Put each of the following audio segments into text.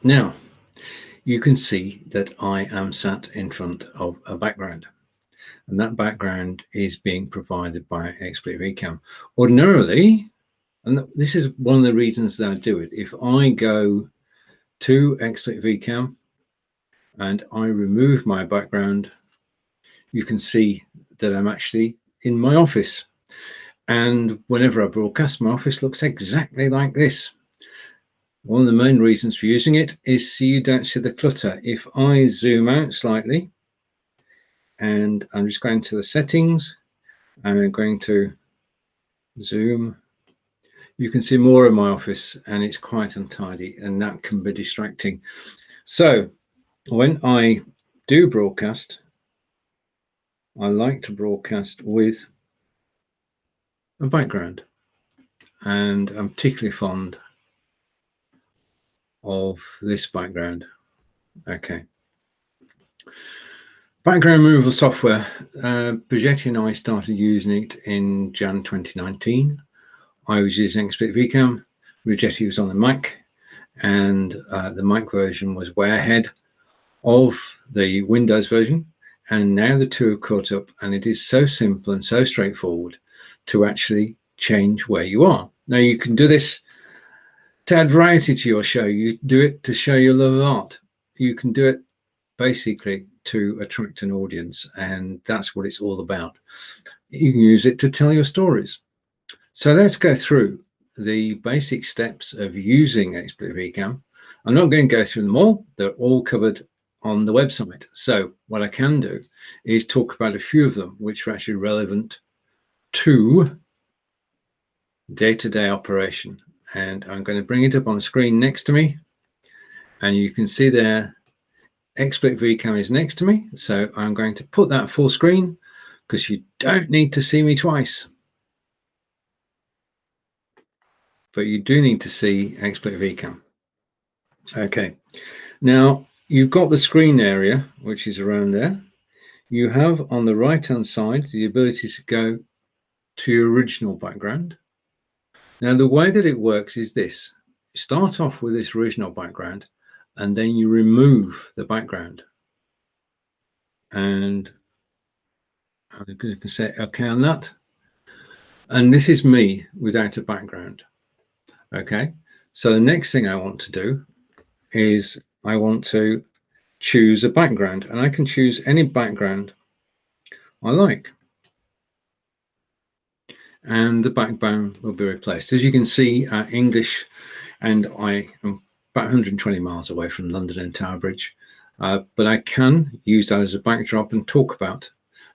Now, you can see that I am sat in front of a background, and that background is being provided by Xsplit Vcam. Ordinarily, and this is one of the reasons that I do it, if I go to Xsplit Vcam and I remove my background, you can see that I'm actually in my office. And whenever I broadcast, my office looks exactly like this. One of the main reasons for using it is so you don't see the clutter. If I zoom out slightly, and I'm just going to the settings, and I'm going to zoom, you can see more of my office, and it's quite untidy, and that can be distracting. So when I do broadcast, I like to broadcast with a background, and I'm particularly fond of this background. Okay. Background removal software. Bridgetti and I started using it in Jan 2019. I was using Xsplit Vcam. Bridgetti was on the Mac, and the Mac version was way ahead of the Windows version. And now the two have caught up, and it is so simple and so straightforward to actually change where you are. Now you can do this to add variety to your show. You do it to show your love of art. You can do it basically to attract an audience, and that's what it's all about. You can use it to tell your stories. So let's go through the basic steps of using Xsplit Vcam. I'm not going to go through them all. They're all covered on the website. So what I can do is talk about a few of them which are actually relevant to day-to-day operation. And I'm going to bring it up on the screen next to me, and you can see there Xsplit Vcam is next to me, so I'm going to put that full screen because you don't need to see me twice, but you do need to see Xsplit Vcam. Okay, now you've got the screen area which is around there. You have on the right hand side the ability to go to your original background. Now the way that it works is this: you start off with this original background, and then you remove the background, and I'm going to say okay on that. And this is me without a background. Okay, so the next thing I want to do is I want to choose a background, and I can choose any background I like, and the background will be replaced. As you can see, English, and I am about 120 miles away from London and Tower Bridge, but I can use that as a backdrop and talk about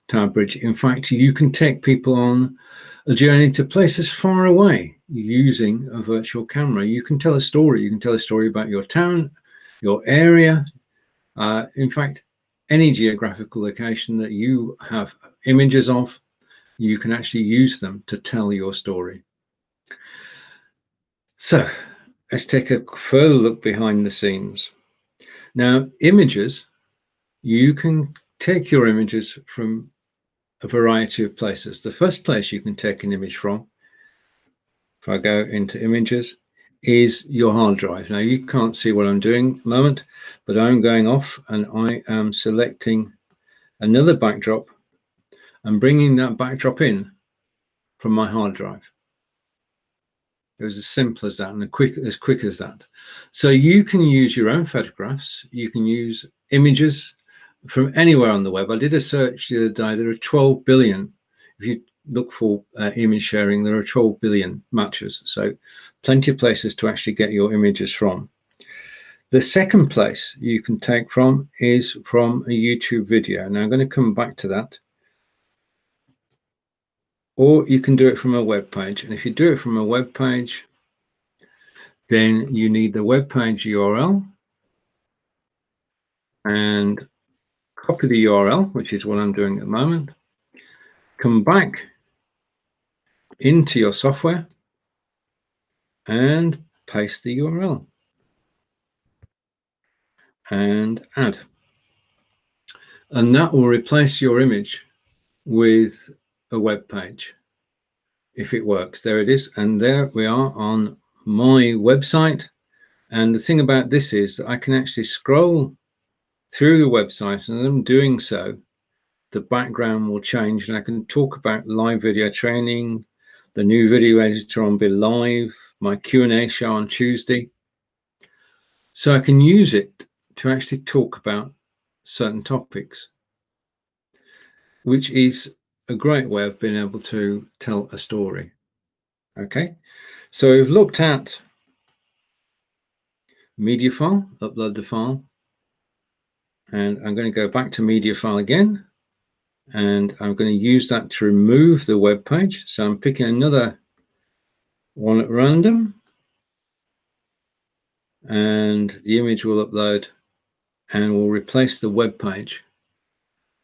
Tower Bridge. In fact, you can take people on a journey to places far away using a virtual camera. You can tell a story. You can tell a story about your town, your area. In fact, any geographical location that you have images of, you can actually use them to tell your story. So let's take a further look behind the scenes. Now, images, you can take your images from a variety of places. The first place you can take an image from, if I go into images, is your hard drive. Now you can't see what I'm doing at the moment, but I'm going off and I am selecting another backdrop and bringing that backdrop in from my hard drive. It was as simple as that and as quick as that. So you can use your own photographs. You can use images from anywhere on the web. I did a search the other day. There are 12 billion. If you look for image sharing, there are 12 billion matches. So plenty of places to actually get your images from. The second place you can take from is from a YouTube video. Now I'm going to come back to that. Or you can do it from a web page. And if you do it from a web page, then you need the web page URL and copy the URL, which is what I'm doing at the moment. Come back into your software and paste the URL and add. And that will replace your image with a web page if it works. There it is. And there we are on my website. And the thing about this is that I can actually scroll through the website, and as I'm doing so, the background will change, and I can talk about live video training, the new video editor on Be Live, my Q&A show on Tuesday. So I can use it to actually talk about certain topics, which is a great way of being able to tell a story. Okay, so we've looked at media file, upload the file, and I'm going to go back to media file again, and I'm going to use that to remove the web page. So I'm picking another one at random, and the image will upload and will replace the web page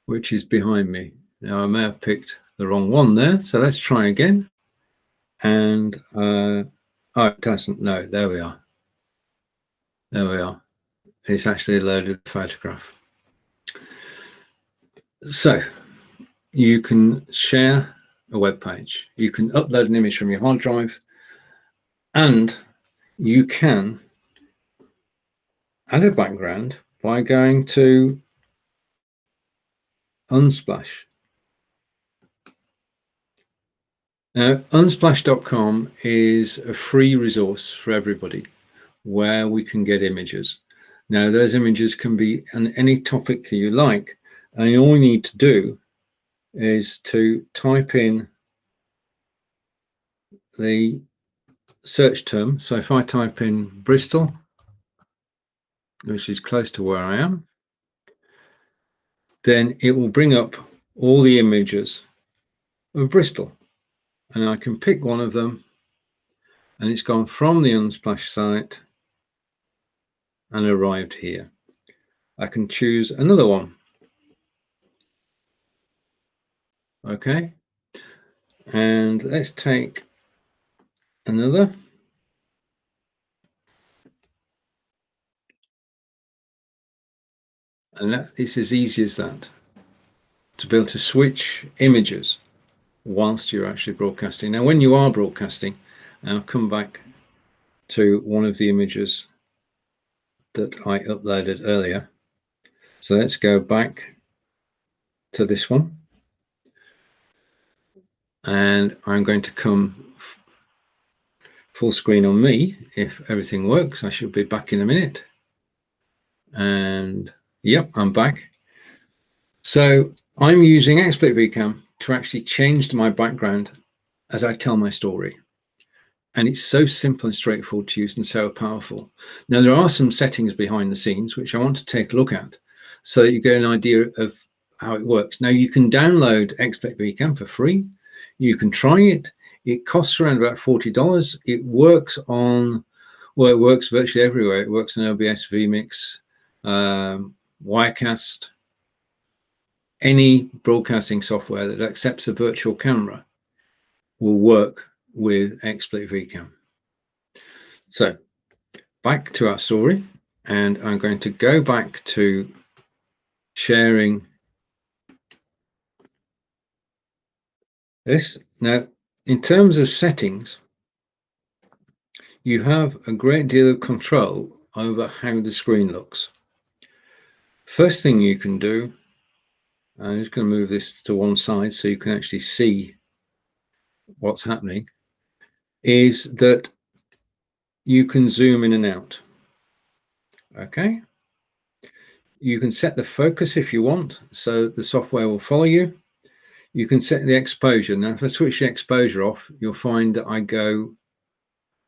which is behind me. Now I may have picked the wrong one there, so let's try again. And oh, it doesn't. No, there we are. There we are. It's actually loaded a photograph. So you can share a web page, you can upload an image from your hard drive, and you can add a background by going to Unsplash. Now, unsplash.com is a free resource for everybody where we can get images. Now, those images can be on any topic that you like, and all you need to do is to type in the search term. So if I type in Bristol, which is close to where I am, then it will bring up all the images of Bristol, and I can pick one of them, and it's gone from the Unsplash site and arrived here. I can choose another one. Okay, and let's take another. And that is as easy as that, to be able to switch images whilst you're actually broadcasting. Now, when you are broadcasting, I'll come back to one of the images that I uploaded earlier. So let's go back to this one. And I'm going to come full screen on me. If everything works, I should be back in a minute. And yep, I'm back. So I'm using Xsplit Vcam to actually change my background as I tell my story. And it's so simple and straightforward to use and so powerful. Now, there are some settings behind the scenes which I want to take a look at so that you get an idea of how it works. Now, you can download Xsplit Vcam for free. You can try it. It costs around about $40. It works on, well, it works virtually everywhere. It works on OBS, vMix, Wirecast, any broadcasting software that accepts a virtual camera will work with Xsplit Vcam. So back to our story, and I'm going to go back to sharing this. Now, in terms of settings, you have a great deal of control over how the screen looks. First thing you can do, I'm just going to move this to one side so you can actually see what's happening, is that you can zoom in and out. Okay, you can set the focus if you want, so the software will follow you. You can set the exposure. Now, if I switch the exposure off, you'll find that I go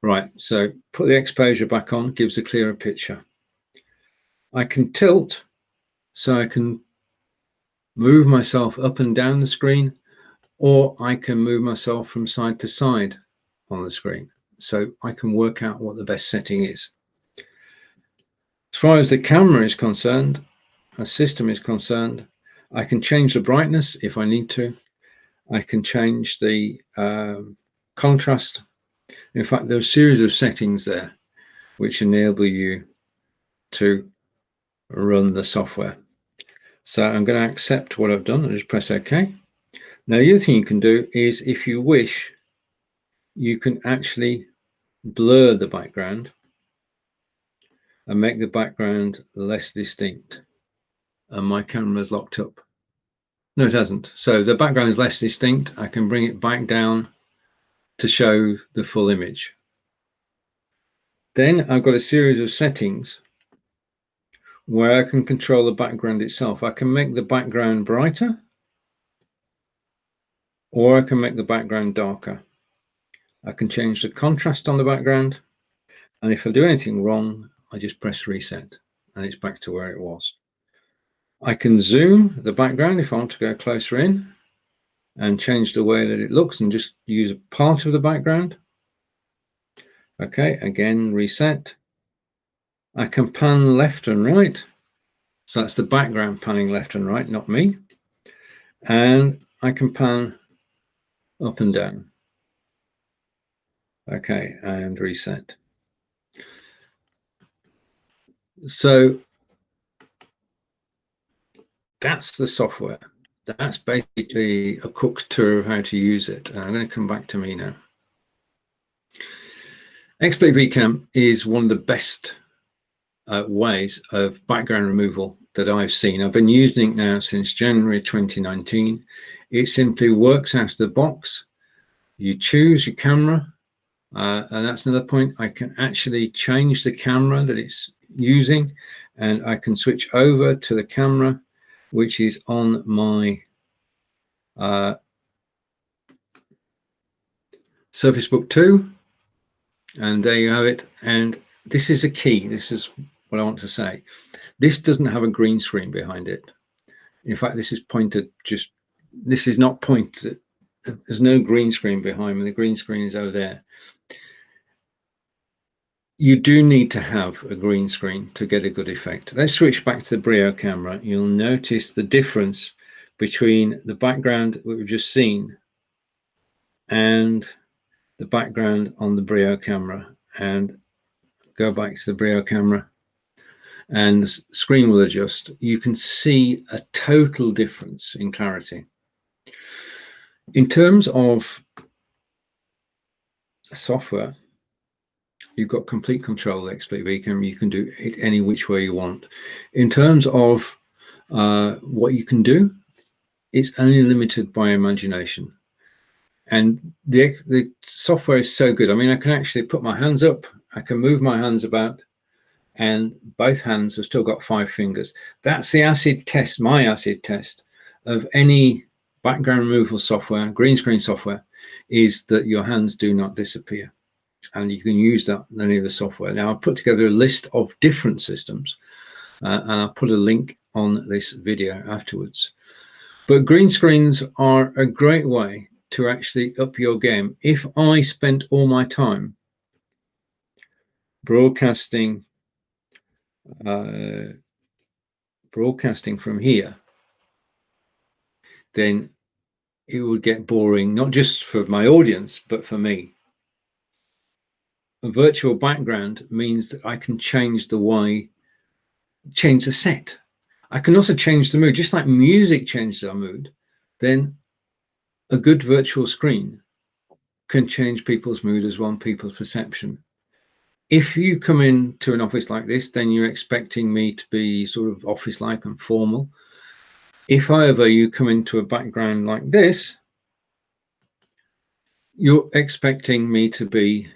right. So put the exposure back on, gives a clearer picture. I can tilt, so I can move myself up and down the screen, or I can move myself from side to side on the screen. So I can work out what the best setting is. As far as the camera is concerned, our system is concerned, I can change the brightness if I need to. I can change the contrast. In fact, there are a series of settings there which enable you to run the software. So I'm going to accept what I've done and just press OK. Now, the other thing you can do is, if you wish, you can actually blur the background. and make the background less distinct. And my camera's locked up. No, it hasn't. So the background is less distinct. I can bring it back down to show the full image. Then I've got a series of settings where I can control the background itself. I can make the background brighter, or I can make the background darker. I can change the contrast on the background, and if I do anything wrong, I just press reset and it's back to where it was. I can zoom the background if I want to go closer in and change the way that it looks and just use a part of the background. Okay, again, reset. I can pan left and right. So that's the background panning left and right, not me. And I can pan up and down. Okay, and reset. So that's the software. That's basically a cook's tour of how to use it. And I'm going to come back to me now. Xsplit Vcam is one of the best ways of background removal that I've seen. I've been using it now since January 2019. It simply works out of the box. You choose your camera, and that's another point. I can actually change the camera that it's using, and I can switch over to the camera which is on my Surface Book 2, and there you have it. And this is a key. This is what I want to say. This doesn't have a green screen behind it. In fact, this is pointed just, this is not pointed. There's no green screen behind me. The green screen is over there. You do need to have a green screen to get a good effect. Let's switch back to the Brio camera. You'll notice the difference between the background that we've just seen and the background on the Brio camera. And go back to the Brio camera and the screen will adjust. You can see a total difference in clarity. In terms of software, you've got complete control of Xsplit Vcam. You can do it any which way you want. In terms of what you can do, it's only limited by imagination. And the software is so good. I mean, I can actually put my hands up, I can move my hands about, and both hands have still got 5 fingers. That's the acid test, my acid test of any background removal software, green screen software, is that your hands do not disappear. And you can use that in any of the software. Now, I've put together a list of different systems, and I'll put a link on this video afterwards. But green screens are a great way to actually up your game. If I spent all my time broadcasting from here, then it would get boring, not just for my audience, but for me. A virtual background means that I can change the set. I can also change the mood, just like music changes our mood. Then a good virtual screen can change people's mood as well, people's perception. If you come into an office like this, then you're expecting me to be sort of office-like and formal. If, however, you come into a background like this, you're expecting me to be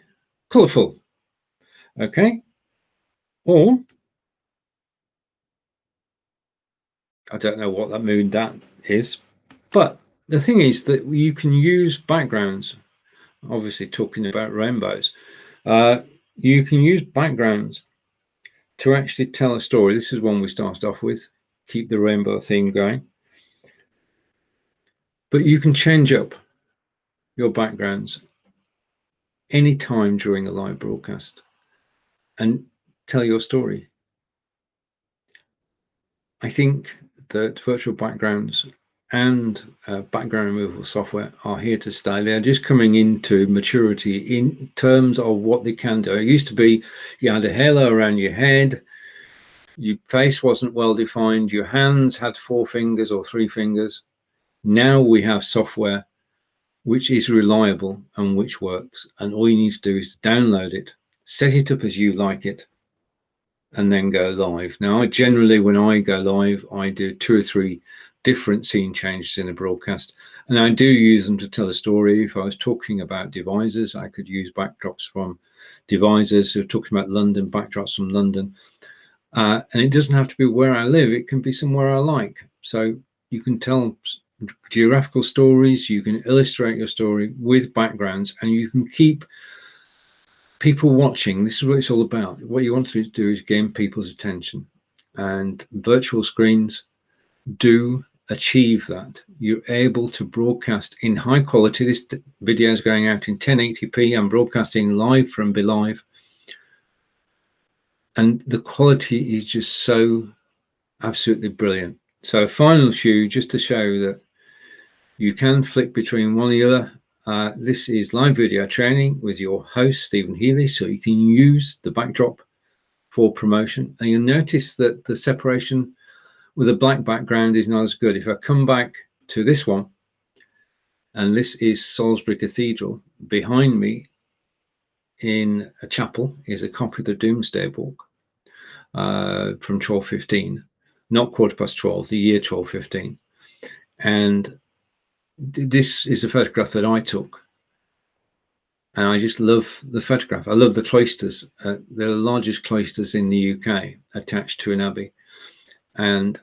colourful, okay? Or, I don't know what that mood that is, but the thing is that you can use backgrounds, obviously talking about rainbows, you can use backgrounds to actually tell a story. This is one we started off with, keep the rainbow theme going. But you can change up your backgrounds anytime during a live broadcast and tell your story. I think that virtual backgrounds and background removal software are here to stay. They're just coming into maturity in terms of what they can do. It used to be you had a halo around your head, your face wasn't well defined, your hands had 4 fingers or 3 fingers. Now we have software which is reliable and which works, and all you need to do is download it, set it up as you like it, and then go live. Now, generally, when I go live, I do 2 or 3 different scene changes in a broadcast, and I do use them to tell a story. If I was talking about devisers, I could use backdrops from devisers. Who are talking about London, backdrops from London, and it doesn't have to be where I live. It can be somewhere I like. So you can tell geographical stories, you can illustrate your story with backgrounds, and you can keep people watching. This is what it's all about. What you want to do is gain people's attention, and virtual screens do achieve that. You're able to broadcast in high quality. This video is going out in 1080p. I'm broadcasting live from BeLive, and the quality is just so absolutely brilliant. So final shoe, just to show that you can flick between one or the other. This is live video training with your host, Stephen Healey, so you can use the backdrop for promotion. And you'll notice that the separation with a black background is not as good. If I come back to this one, and this is Salisbury Cathedral, behind me in a chapel is a copy of the Domesday Book from 1215, not 12:15, the year 1215. And this is a photograph that I took, and I just love the photograph. I love the cloisters. They're the largest cloisters in the UK, attached to an abbey, and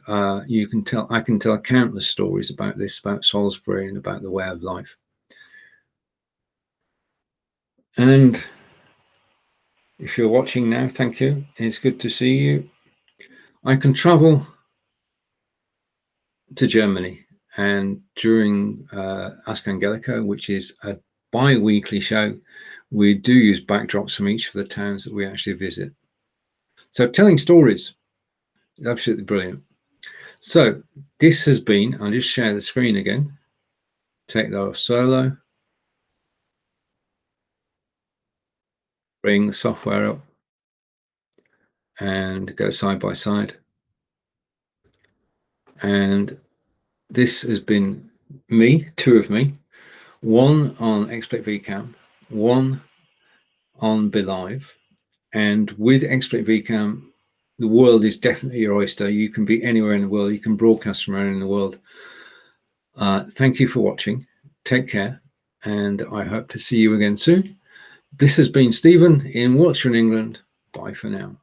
you can tell. I can tell countless stories about this, about Salisbury, and about the way of life. And if you're watching now, thank you. It's good to see you. I can travel to Germany, and during Ask Angelica, which is a bi-weekly show, we do use backdrops from each of the towns that we actually visit. So telling stories is absolutely brilliant. So this has been, I'll just share the screen again, take that off solo, bring the software up, and go side by side. And this has been me, 2 of me, one on Xsplit Vcam, one on BeLive. And with Xsplit Vcam, the world is definitely your oyster. You can be anywhere in the world. You can broadcast from anywhere in the world. Thank you for watching. Take care, and I hope to see you again soon. This has been Stephen in Wiltshire in England. Bye for now.